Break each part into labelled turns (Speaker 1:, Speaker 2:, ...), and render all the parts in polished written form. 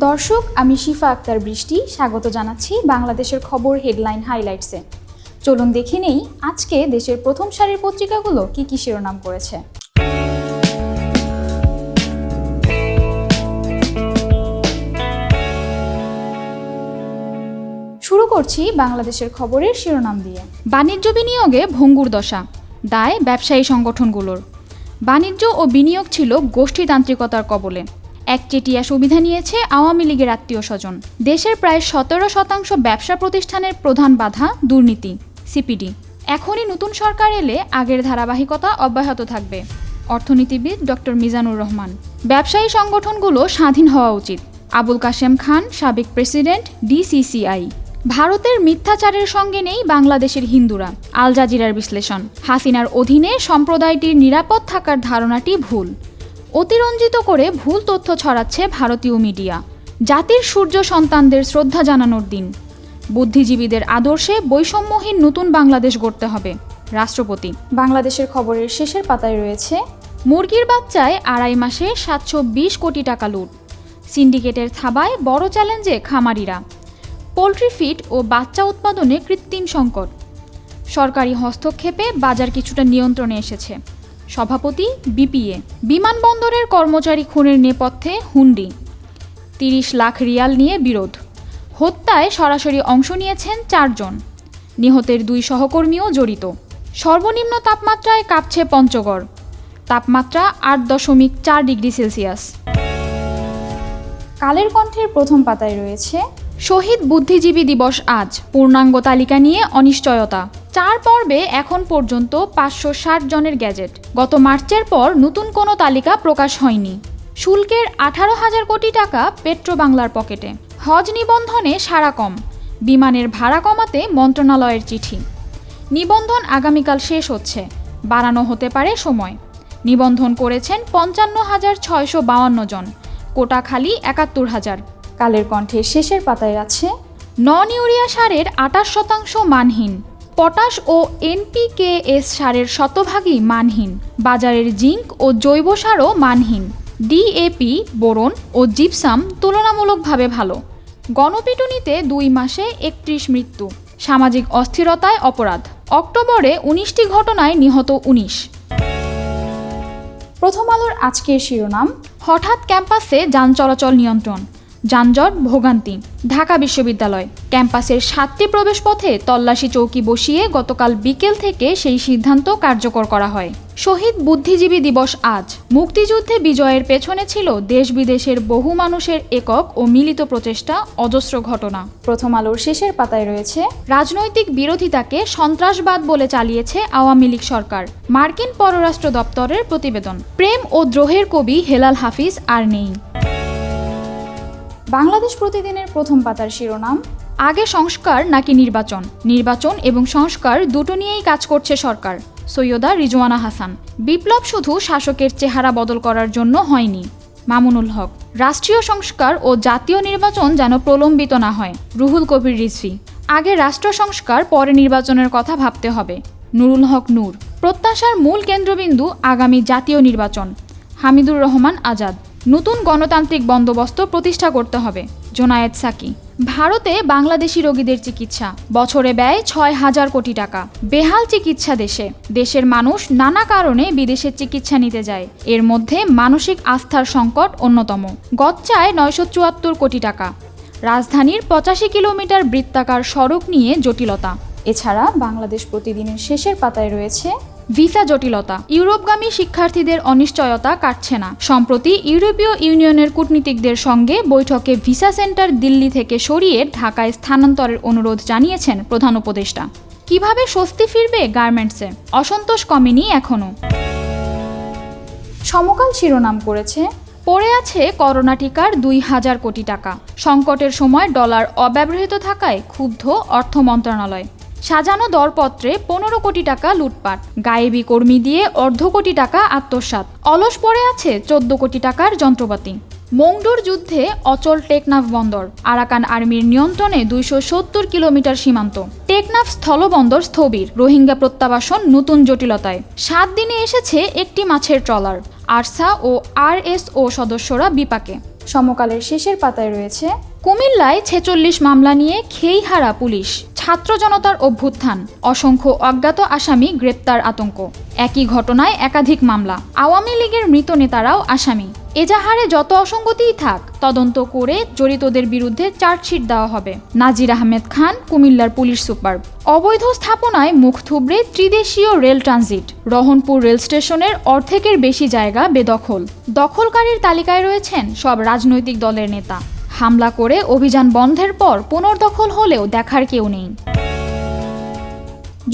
Speaker 1: দর্শক, আমি শিফা আক্তার বৃষ্টি স্বাগত জানাচ্ছি বাংলাদেশের খবর হেডলাইন হাইলাইটসে। চলুন দেখে নেই আজকে দেশের প্রথম সারির পত্রিকাগুলো কি শিরোনাম করেছে। শুরু করছি বাংলাদেশের খবরের শিরোনাম দিয়ে। বাণিজ্য বিনিয়োগে ভঙ্গুর দশা, দায় ব্যবসায়ী সংগঠনগুলোর। বাণিজ্য ও বিনিয়োগ ছিল গোষ্ঠীতান্ত্রিকতার কবলে। একচেটিয়া সুবিধা নিয়েছে আওয়ামী লীগের আত্মীয় স্বজন। দেশের প্রায় 17% ব্যবসা প্রতিষ্ঠানের প্রধান বাধা দুর্নীতি, সিপিডি। এখনই নতুন সরকার এলে আগের ধারাবাহিকতা অব্যাহত থাকবে, অর্থনীতিবিদ ডক্টর মিজানুর রহমান। ব্যবসায়ী সংগঠনগুলো স্বাধীন হওয়া উচিত, আবুল কাশেম খান, সাবেক প্রেসিডেন্ট, ডিসিসিআই। ভারতের মিথ্যাচারের সঙ্গে নেই বাংলাদেশের হিন্দুরা, আল জাজিরার বিশ্লেষণ। হাসিনার অধীনে সম্প্রদায়টির নিরাপদ থাকার ধারণাটি ভুল। অতিরঞ্জিত করে ভুল তথ্য ছড়াচ্ছে ভারতীয় মিডিয়া। জাতির সূর্য সন্তানদের শ্রদ্ধা জানানোর দিন। বুদ্ধিজীবীদের আদর্শে বৈষম্যহীন নতুন বাংলাদেশ গড়তে হবে, রাষ্ট্রপতি। বাংলাদেশের খবরের শেষের পাতায় রয়েছে মুরগির বাচ্চায় 2.5 মাসে 720 কোটি টাকা লুট। সিন্ডিকেটের থাবায় বড় চ্যালেঞ্জে খামারিরা। পোলট্রি ফিড ও বাচ্চা উৎপাদনে কৃত্রিম সংকট। সরকারি হস্তক্ষেপে বাজার কিছুটা নিয়ন্ত্রণে এসেছে, সভাপতি বিপিএ। বিমানবন্দরের কর্মচারী খুনের নেপথ্যে হুন্ডি। 30 লাখ রিয়াল নিয়ে বিরোধ। হত্যায় সরাসরি অংশ নিয়েছেন 4 জন। নিহতের 2 সহকর্মীও জড়িত। সর্বনিম্ন তাপমাত্রায় কাঁপছে পঞ্চগড়, তাপমাত্রা 8.4 ডিগ্রি সেলসিয়াস। কালের কণ্ঠের প্রথম পাতায় রয়েছে শহীদ বুদ্ধিজীবী দিবস আজ, পূর্ণাঙ্গ তালিকা নিয়ে অনিশ্চয়তা। 4 পর্বে এখন পর্যন্ত 560 জনের গ্যাজেট। গত মার্চের পর নতুন কোনো তালিকা প্রকাশ হয়নি। শুল্কের 18,000 কোটি টাকা পেট্রোবাংলার পকেটে। হজ নিবন্ধনে সাড়া কম, বিমানের ভাড়া কমাতে মন্ত্রণালয়ের চিঠি। নিবন্ধন আগামীকাল শেষ হচ্ছে, বাড়ানো হতে পারে সময়। নিবন্ধন করেছেন 55,652 জন, কোটা খালি 71,000। কালের কণ্ঠের শেষের পাতায় আছে নন ইউরিয়া সারের 28% মানহীন। পটাশ ও এনপিকেএস সারের শতভাগই মানহীন। বাজারের জিঙ্ক ও জৈব সারও মানহীন। ডিএপি, বোরন ও জিপসাম তুলনামূলকভাবে ভালো। গণপিটুনিতে 2 মাসে 31 মৃত্যু। সামাজিক অস্থিরতায় অপরাধ। অক্টোবরে 19টি ঘটনায় নিহত 19। প্রথম আলোর আজকের শিরোনাম, হঠাৎ ক্যাম্পাসে যান চলাচল নিয়ন্ত্রণ, যানজট ভোগান্তি। ঢাকা বিশ্ববিদ্যালয় ক্যাম্পাসের 7টি প্রবেশপথে তল্লাশি চৌকি বসিয়ে গতকাল বিকেল থেকে সেই সিদ্ধান্ত কার্যকর করা হয়। শহীদ বুদ্ধিজীবী দিবস আজ। মুক্তিযুদ্ধে বিজয়ের পেছনে ছিল দেশ বিদেশের বহু মানুষের একক ও মিলিত প্রচেষ্টা, অজস্র ঘটনা। প্রথম আলোর শেষের পাতায় রয়েছে রাজনৈতিক বিরোধিতাকে সন্ত্রাসবাদ বলে চালিয়েছে আওয়ামী লীগ সরকার, মার্কিন পররাষ্ট্র দপ্তরের প্রতিবেদন। প্রেম ও দ্রোহের কবি হেলাল হাফিজ আর নেই। বাংলাদেশ প্রতিদিনের প্রথম পাতার শিরোনাম, আগে সংস্কার নাকি নির্বাচন, নির্বাচন এবং সংস্কার দুটো নিয়েই কাজ করছে সরকার, সৈয়দা রিজওয়ানা হাসান। বিপ্লব শুধু শাসকের চেহারা বদল করার জন্য হয়নি, মামুনুল হক। রাষ্ট্রীয় সংস্কার ও জাতীয় নির্বাচন যেন প্রলম্বিত না হয়, রুহুল কবির রিজভী। আগে রাষ্ট্র সংস্কার, পরে নির্বাচনের কথা ভাবতে হবে, নুরুল হক নূর। প্রত্যাশার মূল কেন্দ্রবিন্দু আগামী জাতীয় নির্বাচন, হামিদুর রহমান আজাদ। নতুন গণতান্ত্রিক বন্দোবস্ত প্রতিষ্ঠা করতে হবে, জোনায়েদ সাকি। ভারতে বাংলাদেশি রোগীদের চিকিৎসা, বছরে ব্যয় 6,000 কোটি টাকা। বেহাল চিকিৎসা দেশে। দেশের মানুষ নানা কারণে বিদেশে চিকিৎসা নিতে যায়, এর মধ্যে মানসিক আস্থার সংকট অন্যতম। গচ্চায় 974 কোটি টাকা। রাজধানীর 85 কিলোমিটার বৃত্তাকার সড়ক নিয়ে জটিলতা। এছাড়া বাংলাদেশ প্রতিদিনের শেষের পাতায় রয়েছে ভিসা জটিলতা, ইউরোপগামী শিক্ষার্থীদের অনিশ্চয়তা কাটছে না। সম্প্রতি ইউরোপীয় ইউনিয়নের কূটনীতিকদের সঙ্গে বৈঠকে ভিসা সেন্টার দিল্লি থেকে সরিয়ে ঢাকায় স্থানান্তরের অনুরোধ জানিয়েছেন প্রধান উপদেষ্টা। কিভাবে স্বস্তি ফিরবে গার্মেন্টসে, অসন্তোষ কমেনি এখনও। সমকাল শিরোনাম করেছে পড়ে আছে করোনা টিকার 2,000 কোটি টাকা। সংকটের সময় ডলার অব্যবহৃত থাকায় ক্ষুব্ধ অর্থ মন্ত্রণালয়। সাজানো দরপত্রে 15 কোটি টাকা লুটপাট। গায়েবী কর্মী দিয়ে 1/2 কোটি টাকা আত্মসাৎ। অলস পড়ে আছে 14 কোটি টাকার যন্ত্রপাতি। মংডুর যুদ্ধে অচল টেকনাফ বন্দর। আরাকান আর্মির নিয়ন্ত্রণে 270 কিলোমিটার সীমান্ত। টেকনাফ স্থলবন্দর স্থবির। রোহিঙ্গা প্রত্যাবাসন নতুন জটিলতায়। 7 দিনে এসেছে একটি মাছের ট্রলার। আরসা ও আরএসও সদস্যরা বিপাকে। সমকালের শেষের পাতায় রয়েছে কুমিল্লায় 46 মামলা নিয়ে খেইহারা পুলিশ, ছাত্র জনতার অভ্যুত্থান, অসংখ্য অজ্ঞাত আসামি গ্রেপ্তার আতঙ্ক। একই ঘটনায় একাধিক মামলা, আওয়ামী লীগের মৃত নেতারাও আসামি। এজাহারে যত অসঙ্গতিই থাক, তদন্ত করে জড়িতদের বিরুদ্ধে চার্জশিট দেওয়া হবে। নাজির আহমেদ খান, কুমিল্লার পুলিশ সুপার। অবৈধ স্থাপনায় মুখ থুবড়ে ত্রিদেশীয় রেল ট্রানজিট, রহনপুর রেল স্টেশনের অর্ধেকের বেশি জায়গা বেদখল। দখলকারীর তালিকায় রয়েছেন সব রাজনৈতিক দলের নেতা। হামলা করে অভিযান বন্ধের পর পুনর্দখল হলেও দেখার কেউ নেই।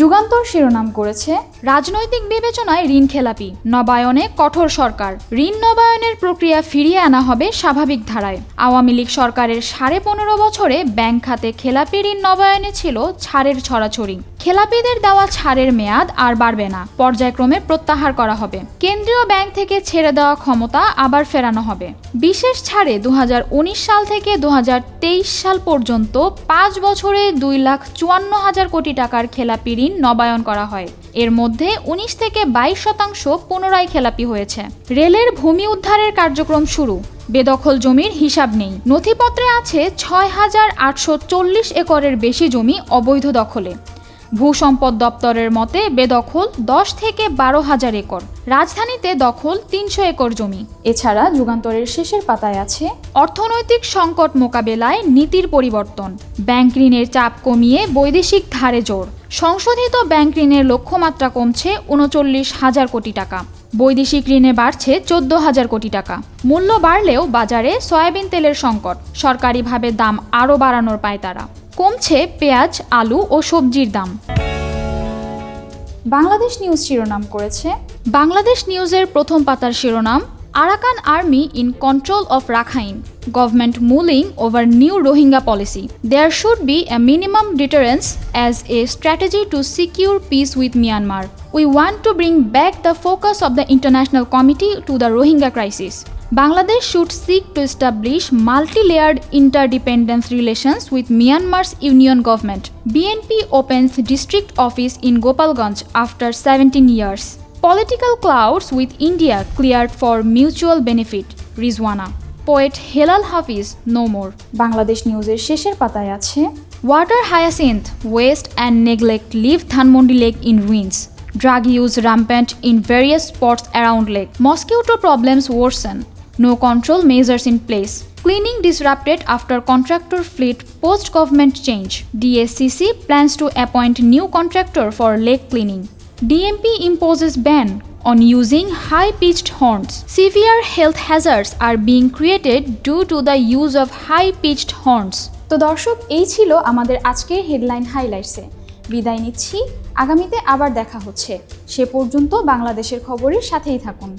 Speaker 1: যুগান্তর শিরোনাম করেছে রাজনৈতিক বিবেচনায় ঋণ খেলাপি, নবায়নে কঠোর সরকার। ঋণ নবায়নের প্রক্রিয়া ফিরিয়ে আনা হবে স্বাভাবিক ধারায়। আওয়ামী লীগ সরকারের 15.5 বছরে ব্যাংক খাতে খেলাপি ঋণ নবায়নে ছিল ছাড়ের ছড়াছড়ি। খেলাপিদের দেওয়া ছাড়ের মেয়াদ আর বাড়বে না, পর্যায়ক্রমে প্রত্যাহার করা হবে। কেন্দ্রীয় ব্যাংক থেকে ছেড়ে দেওয়া ক্ষমতা আবার ফেরানো হবে। বিশেষ ছাড়ে 2019 সাল থেকে 2023 সাল পর্যন্ত 5 বছরে 2,54,000 কোটি টাকার খেলাপি ঋণ নবায়ন করা হয়। এর মধ্যে 19 থেকে 22% পুনরায় খেলাপি হয়েছে। রেলের ভূমি উদ্ধারের কার্যক্রম শুরু, বেদখল জমির হিসাব নেই। নথিপত্রে আছে 6,840 একরের বেশি জমি অবৈধ দখলে। ভূসম্পদ দপ্তরের মতে বেদখল 10 থেকে 12,000 একর। রাজধানীতে দখল 300 একর জমি। এছাড়া যুগান্তরের শেষের পাতায় আছে অর্থনৈতিক সংকট মোকাবেলায় নীতির পরিবর্তন, ব্যাংক ঋণের চাপ কমিয়ে বৈদেশিক ধারে জোর। সংশোধিত ব্যাংক ঋণের লক্ষ্যমাত্রা কমছে 39,000 কোটি টাকা। বৈদেশিক ঋণে বাড়ছে 14,000 কোটি টাকা। মূল্য বাড়লেও বাজারে সয়াবিন তেলের সংকট, সরকারিভাবে দাম আরও বাড়ানোর পায়তারা। কমছে পেঁয়াজ, আলু ও সবজির দাম। বাংলাদেশ নিউজ শিরোনাম করেছে বাংলাদেশ নিউজের প্রথম পাতার শিরোনাম Arakan Army in control of Rakhine, government mulling over new Rohingya policy. There should be a minimum deterrence as a strategy to secure peace with Myanmar. We want to bring back the focus of the International Committee to the Rohingya crisis. Bangladesh should seek to establish multi-layered interdependence relations with Myanmar's union government. BNP opens district office in Gopalganj after 17 years. Political clouds with India cleared for mutual benefit. Rizwana. Poet Helal Hafiz no more. Bangladesh নিউজের শেষের পাতায় আছে Water hyacinth, waste and neglect leave Dhanmondi Lake in ruins. Drug use rampant in various spots around lake. Mosquito problems worsen. No control measures in place. Cleaning disrupted after contractor fleet post-government change. DSCC plans to appoint new contractor for lake cleaning. DMP imposes ban on using high-pitched horns. Severe health hazards are being created due to the use of high-pitched horns. তো দর্শক, এই ছিল আমাদের আজকের headline হাইলাইটসে। বিদায় নিচ্ছি, আগামীতে আবার দেখা হচ্ছে। সে পর্যন্ত বাংলাদেশের খবরের সাথেই থাকুন।